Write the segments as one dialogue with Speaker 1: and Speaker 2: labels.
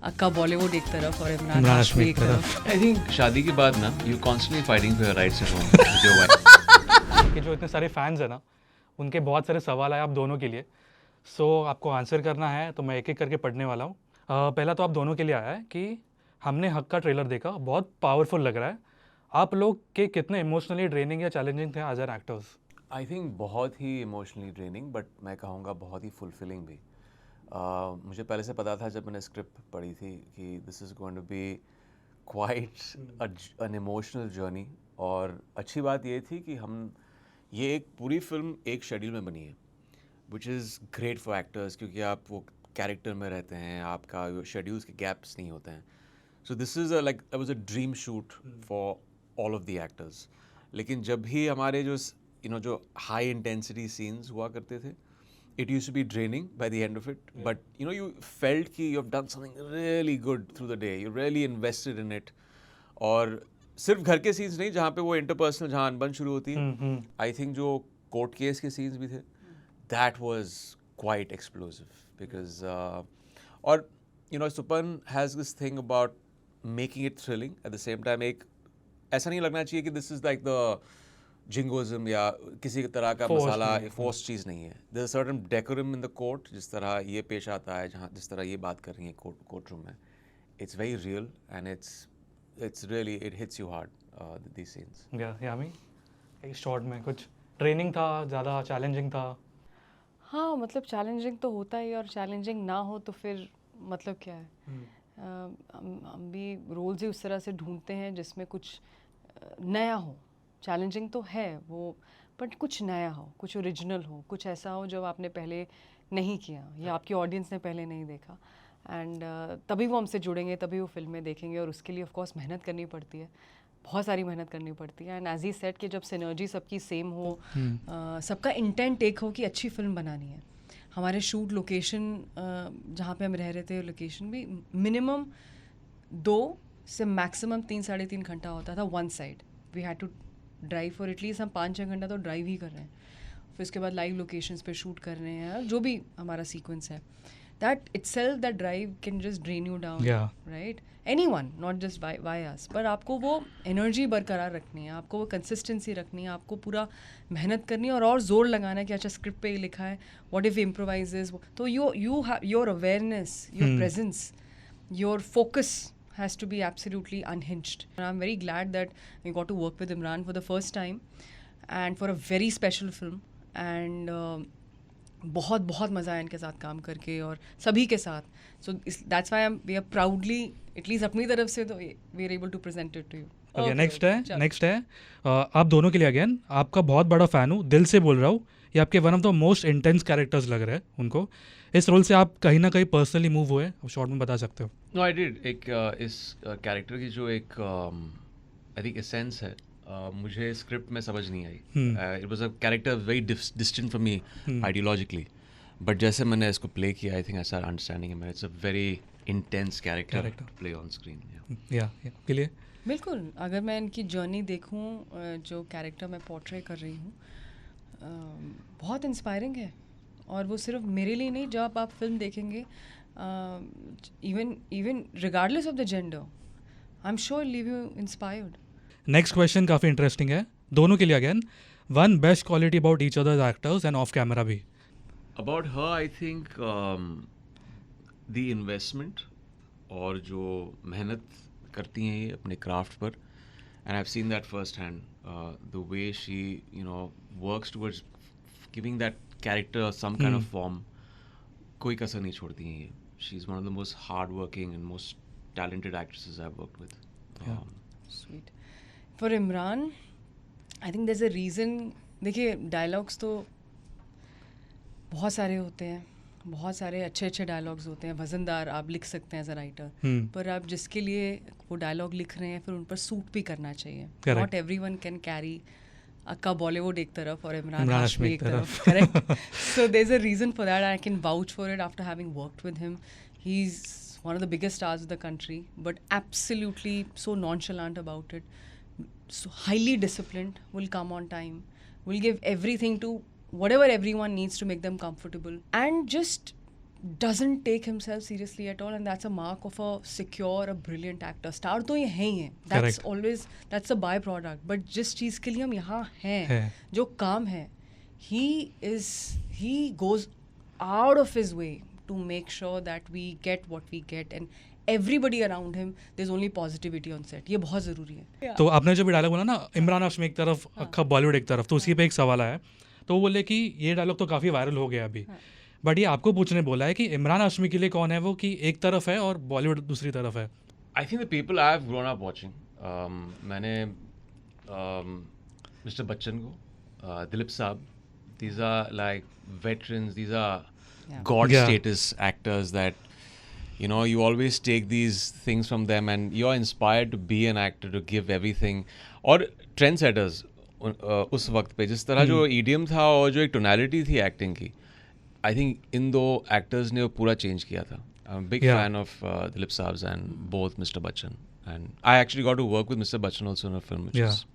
Speaker 1: अक्का बॉलीवुड एक तरफ और इमरान
Speaker 2: इमरान
Speaker 1: हाशमी
Speaker 2: हाशमी
Speaker 1: एक
Speaker 2: एक
Speaker 1: तरफ।
Speaker 3: आई थिंक शादी के बाद ना you constantly fighting for your rights at home with your wife.
Speaker 2: कि जो इतने सारे फैंस हैं ना, उनके बहुत सारे सवाल आए आप दोनों के लिए। सो आपको आंसर करना है, तो मैं एक एक करके पढ़ने वाला हूँ। पहला तो आप दोनों के लिए आया है कि हमने हक का ट्रेलर देखा, बहुत पावरफुल लग रहा है। आप लोग के कितने इमोशनली ड्रेनिंग या चैलेंजिंग थे as an actors?
Speaker 3: I think बहुत ही इमोशनली ड्रेनिंग, बट मैं कहूँगा बहुत ही फुलफिलिंग भी। मुझे पहले से पता था जब मैंने स्क्रिप्ट पढ़ी थी कि this is going to be quite an emotional journey. और अच्छी बात ये थी कि ये एक पूरी फिल्म एक शेड्यूल में बनी है, which is great for actors, क्योंकि आप वो कैरेक्टर में रहते हैं, आपका शेड्यूल्स के गैप्स नहीं होते हैं। So this is like that was a dream shoot for all of the actors. लेकिन जब भी हमारे जो हाई इंटेंसिटी सीन्स हुआ करते थे, it used to be draining by the end of it, but you felt कि you have done something really good through the day, you really invested in it। और सिर्फ घर के सीन्स नहीं, जहाँ पे वो इंटरपर्सनल, जहाँ अनबन शुरू होती है, आई थिंक जो कोर्ट केस के सीन्स भी थे, that was quite explosive because और Supan has this thing about making it thrilling at the same time. एक ऐसा नहीं लगना चाहिए कि this is like the jingoism या किसी तरह का मसाला फोर्स चीज़ नहीं है। There is certain decorum in the court, जिस तरह ये पेश आता है, जहाँ जिस तरह ये बात कर रही है कोर्ट रूम में, it's very real and it's really it hits you hard these scenes.
Speaker 2: Yami, एक शॉर्ट में कुछ ट्रेनिंग था, ज़्यादा चैलेंजिंग था?
Speaker 1: हाँ, मतलब चैलेंजिंग तो होता ही, और चैलेंजिंग ना हो तो फिर मतलब क्या है। हम भी रोल्स ही उस तरह से ढूंढते हैं जिसमें कुछ नया हो। चैलेंजिंग तो है वो, बट कुछ नया हो, कुछ ओरिजिनल हो, कुछ ऐसा हो जो आपने पहले नहीं किया या आपकी ऑडियंस ने पहले नहीं देखा। एंड तभी वो हमसे जुड़ेंगे, तभी वो फिल्में देखेंगे, और उसके लिए ऑफ कोर्स मेहनत करनी पड़ती है, बहुत सारी मेहनत करनी पड़ती है। एंड एज ही सेट कि जब सिनर्जी सबकी सेम हो, सबका इंटेंट एक हो कि अच्छी फिल्म बनानी है। हमारे शूट लोकेशन जहाँ पे हम रह रहे थे, लोकेशन भी मिनिमम 2 से मैक्सिमम 3-3.5 घंटा होता था one side. We had to drive for at least, हम 5-6 घंटा तो ड्राइव ही कर रहे हैं। फिर उसके बाद लाइव लोकेशंस पे शूट कर रहे हैं, जो भी हमारा सीक्वेंस है। That itself, that drive can just drain you down, right? Anyone, not just by us. पर आपको वो एनर्जी बरकरार रखनी है, आपको वो कंसिस्टेंसी रखनी है, आपको पूरा मेहनत करनी है और ज़ोर लगाना है कि अच्छा स्क्रिप्ट पे ही लिखा है, व्हाट इफ इम्प्रोवाइजेस। तो you have your awareness, your presence, your focus has to be absolutely unhinged. And I'm very glad that we got to work with Imran for the first time and for a very special film. And बहुत बहुत मज़ा आया इनके साथ काम करके और सभी के साथ. So that's why we are proudly, at least अपनी तरफ से तो we are able to present it to you.
Speaker 2: Okay, next है आप दोनों के लिए अगेन, आपका बहुत बड़ा फ़ैन हूँ, दिल से बोल रहा हूँ। ये आपके one of the most intense characters लग रहे हैं उनको। इस रोल से आप कहीं ना कहीं पर्सनली मूव हुए, आप शॉर्ट में बता सकते हो?
Speaker 3: No, I did. एक इस कैरेक्टर की जो एक आई थिंक एसेंस है, मुझे स्क्रिप्ट में समझ नहीं आई। It was a character very distant from me ideologically, but जैसे मैंने इसको प्ले किया, आई थिंक ऐसा अंडरस्टैंडिंग है, it's a very intense character to play on screen.
Speaker 2: या के लिए
Speaker 1: बिल्कुल, अगर मैं इनकी जर्नी देखूं, जो कैरेक्टर मैं पोर्ट्रे कर रही हूँ, बहुत इंस्पायरिंग है। और वो सिर्फ मेरे लिए नहीं, जब आप फिल्म देखेंगे, even regardless of the gender, I am sure leave you inspired.
Speaker 2: Next question काफ़ी इंटरेस्टिंग है दोनों के लिए again. One best quality about each others actors and off camera भी।
Speaker 3: About her I think the investment, और जो मेहनत करती हैं ये अपने क्राफ्ट पर, and I have seen that first hand, the way she works towards giving that character some kind of form. कोई कसर नहीं छोड़ती हैं ये। She is one of the most hard working and most talented actresses I have worked with.
Speaker 1: Sweet. For Imran, I think there is a reason. देखिए, dialogues तो बहुत सारे होते हैं, बहुत सारे अच्छे अच्छे डायलॉग्स होते हैं, वज़नदार आप लिख सकते हैं एज अ राइटर, पर आप जिसके लिए वो डायलॉग लिख रहे हैं फिर उन पर सूट भी करना चाहिए। नॉट एवरीवन कैन कैरी अक्का बॉलीवुड एक तरफ और इमरान हाशमी एक तरफ, correct? So there is a reason for that, I can vouch for it after having worked with him. He is one of the biggest stars of the country, but absolutely so nonchalant about it, so highly disciplined, will come on time, will give everything to whatever everyone needs to make them comfortable, and just doesn't take himself seriously at all, and that's a mark of a secure, a brilliant actor. Star तो ये है ही है. That's
Speaker 2: Correct.
Speaker 1: always, that's a byproduct. But जिस चीज़ के लिए हम यहाँ
Speaker 2: है.
Speaker 1: हैं, जो काम है, he goes out of his way to make sure that we get what we get, and everybody around him, there's only positivity on set. ये बहुत ज़रूरी है.
Speaker 2: तो आपने जो भी डायलॉग बोला ना, इमरान हाशमी एक तरफ, अक्खा बॉलीवुड एक तरफ, तो उसी पे एक सवाल आया, तो वो बोले कि ये डायलॉग तो काफ़ी वायरल हो गया अभी, बट ये आपको पूछने बोला है कि इमरान हाशमी के लिए कौन है वो, कि एक तरफ है और बॉलीवुड दूसरी तरफ है.
Speaker 3: I think the people I've grown up watching, मैंने मिस्टर बच्चन को, दिलीप साहब, these are like veterans, these are god
Speaker 2: Yeah.
Speaker 3: status actors that, you know, you always take these things from them and you're inspired to be an actor, to give everything. और trendsetters उस वक्त पे जिस तरह जो idiom था और जो एक tonality थी acting की, I think इन दो actors ने वो पूरा change किया था. I'm a big
Speaker 2: Yeah.
Speaker 3: fan of Dilip Saab's and both Mr. Bachchan. And I actually got to work with Mr. Bachchan also in a film, which
Speaker 2: Yeah.
Speaker 3: is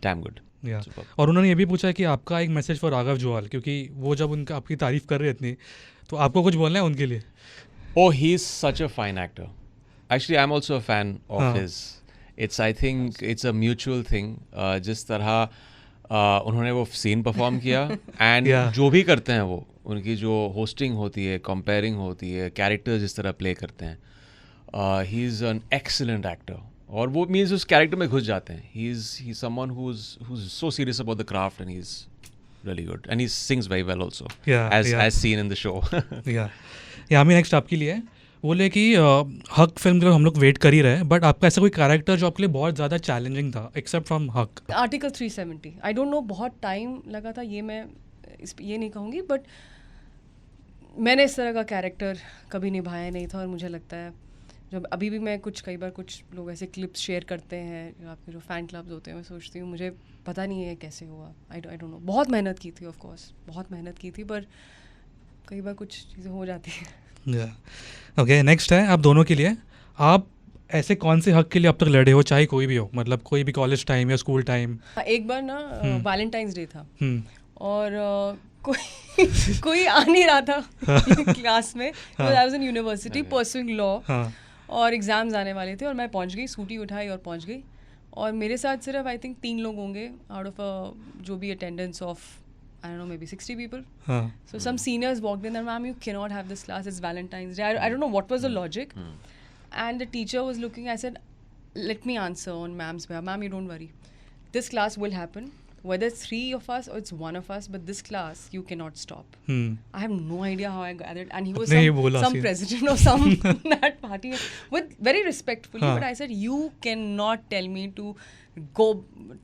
Speaker 3: damn good.
Speaker 2: या
Speaker 3: Superb.
Speaker 2: और उन्होंने ये भी पूछा है कि आपका एक मैसेज फॉर राघव जुआल, क्योंकि वो जब उनका आपकी तारीफ कर रहे इतनी, तो आपको कुछ बोलना है उनके लिए.
Speaker 3: Oh, he's such a fine actor. Actually, I'm also a fan of his. I think it's a mutual thing. जिस तरह उन्होंने वो सीन परफॉर्म किया एंड
Speaker 2: Yeah.
Speaker 3: जो भी करते हैं वो, उनकी जो होस्टिंग होती है, कंपेयरिंग होती है, कैरेक्टर्स जिस तरह प्ले करते हैं, he is an excellent actor. और वो मीन्स उस कैरेक्टर में घुस जाते हैं. He is someone who is so serious about the craft and he is really good and he sings very well also.
Speaker 2: Yeah,
Speaker 3: as
Speaker 2: yeah.
Speaker 3: as seen in the show.
Speaker 2: या हमें next आपके लिए है, बोले कि हक फिल्म के लिए हम लोग वेट कर ही रहे हैं, बट आपका ऐसा कोई कैरेक्टर जो आपके लिए बहुत ज़्यादा चैलेंजिंग था एक्सेप्ट फ्रॉम हक?
Speaker 1: आर्टिकल 370, आई डोंट नो, बहुत टाइम लगा था, ये मैं ये नहीं कहूँगी, बट मैंने इस तरह का कैरेक्टर कभी निभाया नहीं था. और मुझे लगता है जब अभी भी मैं कई बार कुछ लोग ऐसे क्लिप्स शेयर करते हैं, आपके जो फ़ैन क्लब्स होते हैं, मैं सोचती हूँ मुझे पता नहीं है कैसे हुआ. I don't know. बहुत मेहनत की थी, ऑफ कोर्स बहुत मेहनत की थी, पर कई बार कुछ चीज़ें हो जाती हैं.
Speaker 2: ओके, नेक्स्ट है आप दोनों के लिए, आप ऐसे कौन से हक के लिए अब तक लड़े हो, चाहे कोई भी हो, मतलब कोई भी कॉलेज टाइम या स्कूल टाइम?
Speaker 1: एक बार ना वैलेंटाइंस डे था
Speaker 2: हम्म,
Speaker 1: और कोई आ नहीं रहा था क्लास में. I was in university pursuing law,
Speaker 2: हाँ,
Speaker 1: और एग्ज़ाम्स आने वाले थे और मैं पहुंच गई, स्कूटी उठाई और पहुंच गई. और मेरे साथ सिर्फ आई थिंक 3 लोग होंगे आउट ऑफ जो भी attendance of I don't know maybe 60 people.
Speaker 2: हाँ,
Speaker 1: So some seniors walked in and, ma'am, you cannot have this class, it's Valentine's Day. I don't know what was the logic. And the teacher was looking, I said, let me answer on ma'am's behalf. Ma'am, you don't worry. This class will happen. Whether it's 3 of us or it's 1 of us, but this class, you cannot stop. I have no idea how I gathered. And he was
Speaker 2: अपने ही बोला
Speaker 1: some
Speaker 2: scene.
Speaker 1: president or some that party with very respectfully.
Speaker 2: हाँ.
Speaker 1: But I said, you cannot tell me to go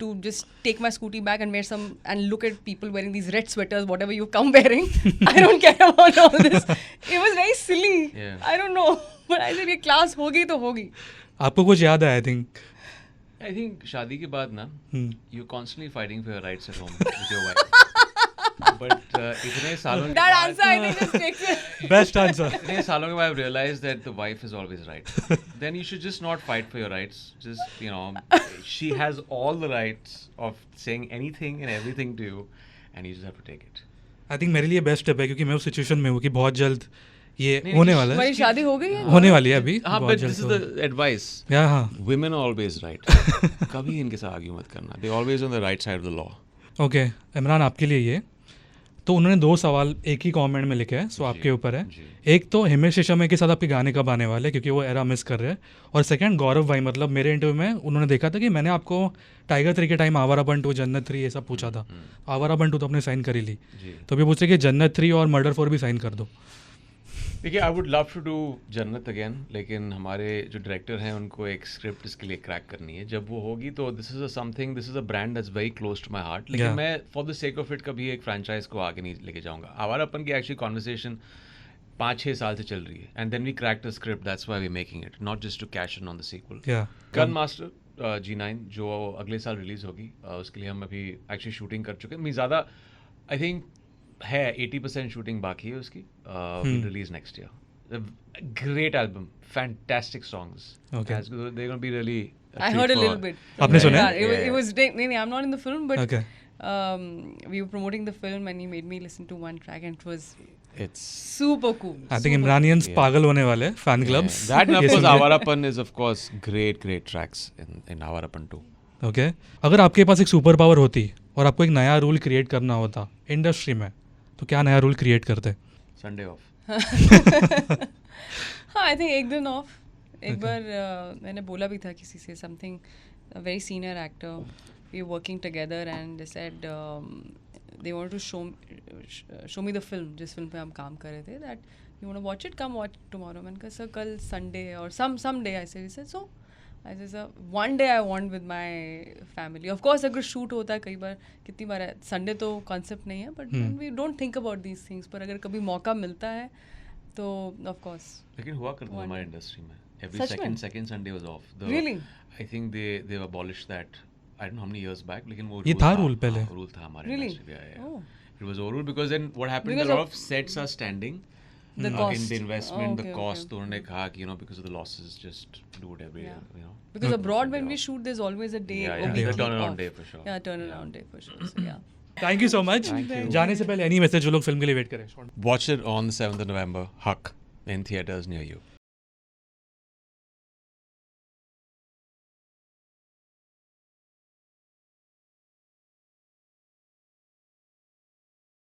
Speaker 1: to just take my scooty back and wear some and look at people wearing these red sweaters, whatever you come wearing. I don't care about all this. It was very silly.
Speaker 3: Yeah.
Speaker 1: I don't know. But I said, ये class होगी तो होगी.
Speaker 2: आपको कुछ याद है? I think
Speaker 3: I think शादी के बाद ना,
Speaker 2: Hmm.
Speaker 3: you're constantly fighting for your rights at home with your wife. But इतने सालों के
Speaker 1: That
Speaker 3: बाद,
Speaker 1: answer I think just takes it.
Speaker 2: Best answer.
Speaker 3: इतने सालों के बाद I've realized that the wife is always right. Then you should just not fight for your rights. Just, you know, she has all the rights of saying anything and everything to you, and you just have to take it.
Speaker 2: I think मेरे लिए best step है, क्योंकि मैं उस situation में हूँ कि बहुत जल्द ये
Speaker 3: नहीं,
Speaker 2: होने
Speaker 3: नहीं,
Speaker 2: वाला है,
Speaker 1: मेरी शादी हो गई है.
Speaker 2: होने वाली है अभी
Speaker 3: हाँ,
Speaker 2: बहुत
Speaker 3: but this is
Speaker 2: जल्द.
Speaker 3: the advice.
Speaker 2: या हाँ,
Speaker 3: Women are always right. कभी इनके साथ आर्ग्यू मत करना. They're always on the right side of the law.
Speaker 2: Okay Imran आपके लिए ये, तो उन्होंने 2 सवाल एक ही कमेंट में लिखे हैं, सो आपके ऊपर है.
Speaker 3: जी.
Speaker 2: एक तो हिमेश रेशमिया के साथ आपके गाने कब आने वाले, क्योंकि वो एरा मिस कर रहे हैं. और सेकंड गौरव भाई, मतलब मेरे इंटरव्यू में उन्होंने देखा था कि मैंने आपको टाइगर 3 के टाइम आवारापन 2, जन्नत 3 ये सब पूछा था. आवारापन 2 तो आपने साइन कर ही ली,
Speaker 3: जी.
Speaker 2: तो अभी पूछ रहे कि जन्नत 3 और मर्डर 4 भी साइन कर दो.
Speaker 3: देखिए, I would love to do Jannat again, लेकिन हमारे जो डायरेक्टर हैं उनको एक स्क्रिप्ट इसके लिए क्रैक करनी है. जब वो होगी तो this is a brand that's very close to my heart. लेकिन
Speaker 2: Yeah.
Speaker 3: मैं for the sake of it कभी एक फ्रेंचाइज को आगे नहीं लेके जाऊंगा. आवारापन की एक्चुअली कॉन्वर्सेशन 5-6 साल से चल रही है, and then we cracked the script, that's why we making it, not just to cash in on the sequel.
Speaker 2: या
Speaker 3: गन मास्टर G9 जो अगले साल रिलीज होगी, उसके लिए हम अभी एक्चुअली शूटिंग कर चुके हैं. मैं ज़्यादा आई थिंक है 80% शूटिंग बाकी है उसकी. Will release next year. Great album, fantastic songs.
Speaker 2: Okay.
Speaker 3: They're going to be really.
Speaker 1: I heard a little bit.
Speaker 2: आपने सुना
Speaker 1: Yeah,
Speaker 2: है?
Speaker 1: it was I'm not in the film, but
Speaker 2: Okay.
Speaker 1: we were promoting the film and he made me listen to one track and it was
Speaker 3: It's
Speaker 1: super cool.
Speaker 2: I think Imranians पागल होने वाले fan clubs
Speaker 3: that and of course Avarapan is of course great tracks in Avarapan too.
Speaker 2: Okay अगर आपके पास एक super power होती और आपको एक नया रूल क्रिएट करना होता इंडस्ट्री में तो क्या नया रूल क्रिएट करते?
Speaker 3: Sunday off.
Speaker 1: हाँ आई थिंक एक दिन ऑफ एक बार मैंने बोला भी था किसी से something very senior actor we working together and they said they want to show me the film जिस फिल्म पे हम काम कर रहे थे that you want to watch it come watch tomorrow मैंने कहा सर कल संडे और someday I said so I said sir one day I want with my family of course अगर शूट होता है कई बार कितनी बार संडे तो कॉन्सेप्ट नहीं है but we don't think about these things पर अगर कभी मौका मिलता है तो ऑफ कोर्स
Speaker 3: लेकिन हुआ करता था हमारे इंडस्ट्री में every
Speaker 1: सच में?
Speaker 3: second Sunday was off.
Speaker 1: Really?
Speaker 3: I think they abolished that. I don't know how many years back. लेकिन वो
Speaker 2: ये
Speaker 3: rule
Speaker 2: था
Speaker 3: था,
Speaker 2: rule पहले?
Speaker 3: हाँ, rule था हमारे
Speaker 1: Really?
Speaker 3: industry में, yeah.
Speaker 1: Oh.
Speaker 3: It was a rule because then what happened?
Speaker 1: Because
Speaker 3: a lot
Speaker 1: of-
Speaker 3: of sets are standing.
Speaker 1: The
Speaker 3: In
Speaker 1: cost.
Speaker 3: the investment,
Speaker 1: Oh,
Speaker 3: the
Speaker 1: okay,
Speaker 3: cost.
Speaker 1: okay.
Speaker 3: तो उन्होंने कहा कि because of the losses, just do it every year.
Speaker 1: Yeah. Because abroad when we
Speaker 3: off.
Speaker 1: shoot there's always a day
Speaker 3: Yeah,
Speaker 1: a
Speaker 3: yeah,
Speaker 1: week
Speaker 3: the turnaround
Speaker 1: off.
Speaker 3: day for sure.
Speaker 1: Yeah, turnaround day for sure. So yeah.
Speaker 2: Thank you so much जाने से पहले any message जो लोग film के लिए wait करें
Speaker 3: Watch it on the 7th of November. Huck in theaters near you.